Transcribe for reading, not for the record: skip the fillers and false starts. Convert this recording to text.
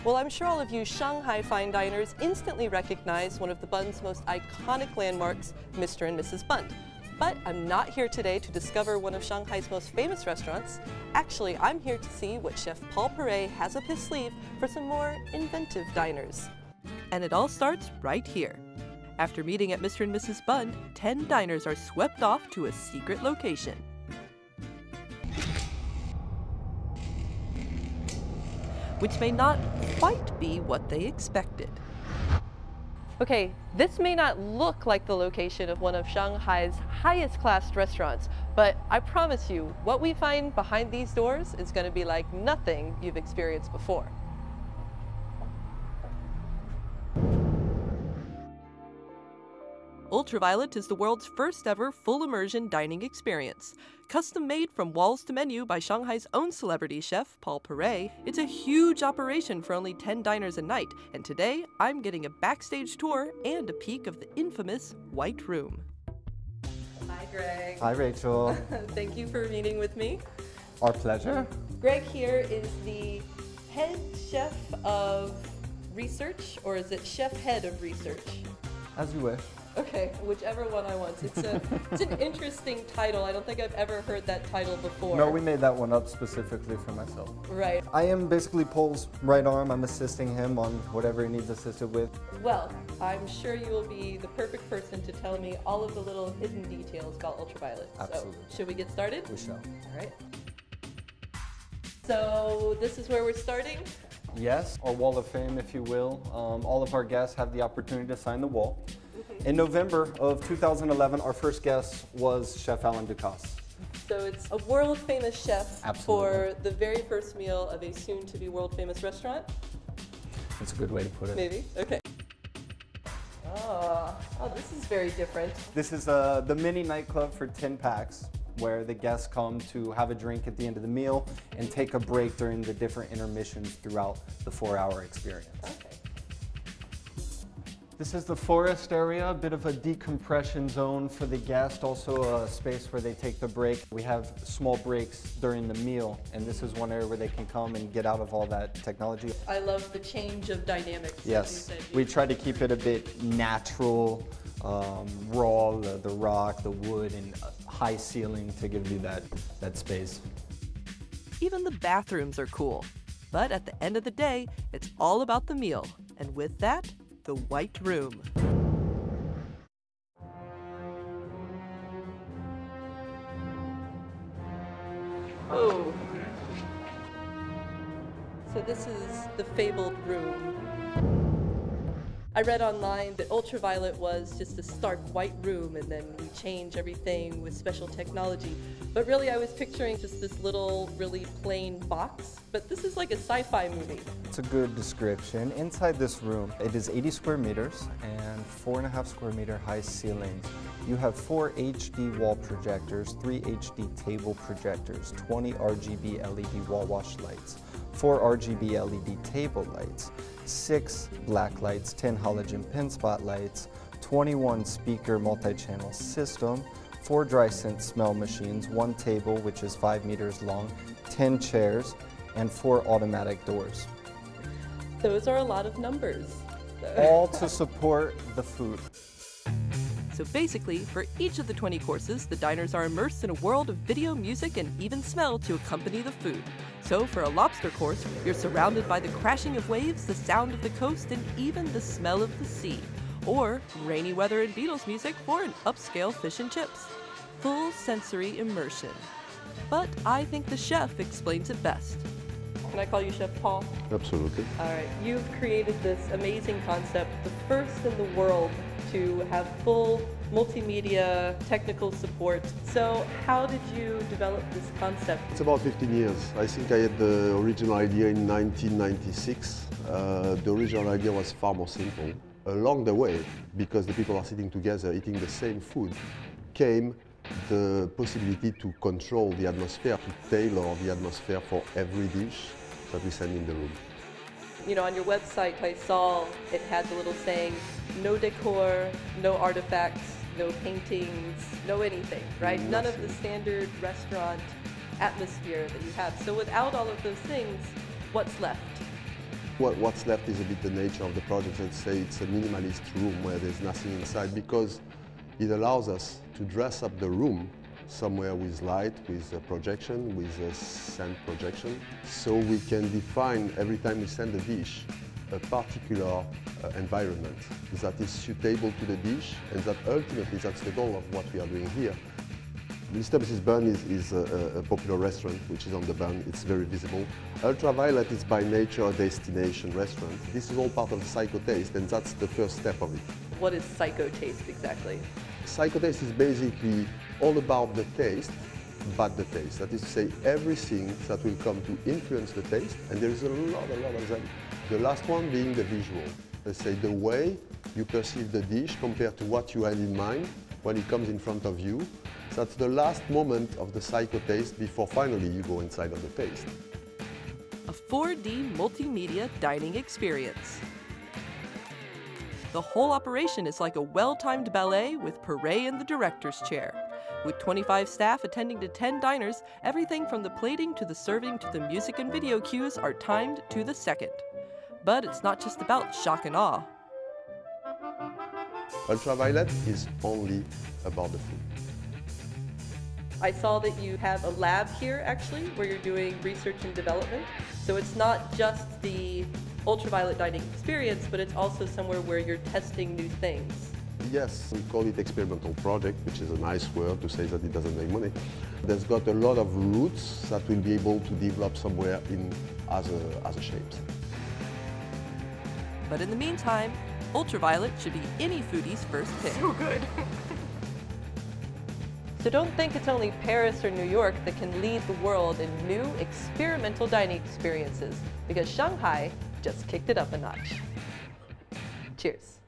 Well, I'm sure all of you Shanghai fine diners instantly recognize one of the Bund's most iconic landmarks, Mr. and Mrs. Bund. But I'm not here today to discover one of Shanghai's most famous restaurants. Actually, I'm here to see what Chef Paul Perret has up his sleeve for some more inventive diners. And it all starts right here. After meeting at Mr. and Mrs. Bund, 10 diners are swept off to a secret location. Which may not quite be what they expected. Okay, this may not look like the location of one of Shanghai's highest classed restaurants, but I promise you, what we find behind these doors is going to be like nothing you've experienced before. Ultraviolet is the world's first ever full immersion dining experience. Custom made from walls to menu by Shanghai's own celebrity chef, Paul Perret, it's a huge operation for only 10 diners a night, and today I'm getting a backstage tour and a peek of the infamous White Room. Hi, Greg. Hi, Rachel. Thank you for meeting with me. Our pleasure. Greg here is the head chef of research, or is it chef head of research? As you wish. Okay, whichever one I want. It's an interesting title. I don't think I've ever heard that title before. No, we made that one up specifically for myself. Right. I am basically Paul's right arm. I'm assisting him on whatever he needs assisted with. Well, I'm sure you will be the perfect person to tell me all of the little hidden details about Ultraviolet. Absolutely. So, should we get started? We shall. All right. So, this is where we're starting? Yes, our wall of fame, if you will. All of our guests have the opportunity to sign the wall. In November of 2011, our first guest was Chef Alain Ducasse. So it's a world-famous chef. Absolutely. For the very first meal of a soon-to-be world-famous restaurant? That's a good way to put it. Maybe, okay. Oh, this is very different. This is the mini nightclub for 10 packs, where the guests come to have a drink at the end of the meal and take a break during the different intermissions throughout the 4-hour experience. Okay. This is the forest area, a bit of a decompression zone for the guest, also a space where they take the break. We have small breaks during the meal, and this is one area where they can come and get out of all that technology. I love the change of dynamics. Yes, we try to keep it a bit natural, raw, the rock, the wood, and high ceiling to give you that space. Even the bathrooms are cool. But at the end of the day, it's all about the meal. And with that, the White Room. Oh. So this is the fabled room. I read online that Ultraviolet was just a stark white room and then we change everything with special technology. But really I was picturing just this little, really plain box. But this is like a sci-fi movie. It's a good description. Inside this room, it is 80 square meters and 4.5 square meter high ceilings. You have 4 HD wall projectors, 3 HD table projectors, 20 RGB LED wall wash lights, 4 RGB LED table lights, 6 black lights, 10 halogen pin spotlights, 21 speaker multi-channel system, 4 dry scent smell machines, 1 table which is 5 meters long, 10 chairs, and 4 automatic doors. Those are a lot of numbers. All to support the food. So basically, for each of the 20 courses, the diners are immersed in a world of video, music, and even smell to accompany the food. So for a lobster course, you're surrounded by the crashing of waves, the sound of the coast, and even the smell of the sea. Or rainy weather and Beatles music for an upscale fish and chips. Full sensory immersion. But I think the chef explains it best. Can I call you Chef Paul? Absolutely. All right, you've created this amazing concept, the first in the world to have full multimedia technical support. So how did you develop this concept? It's about 15 years. I think I had the original idea in 1996. The original idea was far more simple. Along the way, because the people are sitting together eating the same food, came the possibility to control the atmosphere, to tailor the atmosphere for every dish that we send in the room. You know, on your website I saw it had the little saying, no decor, no artifacts, no paintings, no anything, right? Nothing. None of the standard restaurant atmosphere that you have. So without all of those things, what's left? What's left is a bit the nature of the project. Let's say it's a minimalist room where there's nothing inside, because it allows us to dress up the room somewhere with light, with a projection, with a scent projection, so we can define every time we send a dish a particular environment that is suitable to the dish, and that ultimately that's the goal of what we are doing here. Mr. Mrs. Bun is a popular restaurant which is on the Bun. It's very visible. Ultraviolet is by nature a destination restaurant. This is all part of the psychotaste, and that's the first step of it. What is psychotaste exactly? Psychotaste is basically all about the taste, but the taste. That is to say, everything that will come to influence the taste, and there is a lot of them. The last one being the visual. Let's say the way you perceive the dish compared to what you had in mind when it comes in front of you. That's the last moment of the psychotaste before finally you go inside of the taste. A 4D multimedia dining experience. The whole operation is like a well-timed ballet with Perret in the director's chair. With 25 staff attending to 10 diners, everything from the plating to the serving to the music and video cues are timed to the second. But it's not just about shock and awe. Ultraviolet is only about the food. I saw that you have a lab here, actually, where you're doing research and development. So it's not just the ultraviolet dining experience, but it's also somewhere where you're testing new things. Yes, we call it experimental project, which is a nice word to say that it doesn't make money. There's got a lot of roots that we'll be able to develop somewhere in other shapes. But in the meantime, ultraviolet should be any foodie's first pick. So good. So don't think it's only Paris or New York that can lead the world in new experimental dining experiences, because Shanghai just kicked it up a notch. Cheers.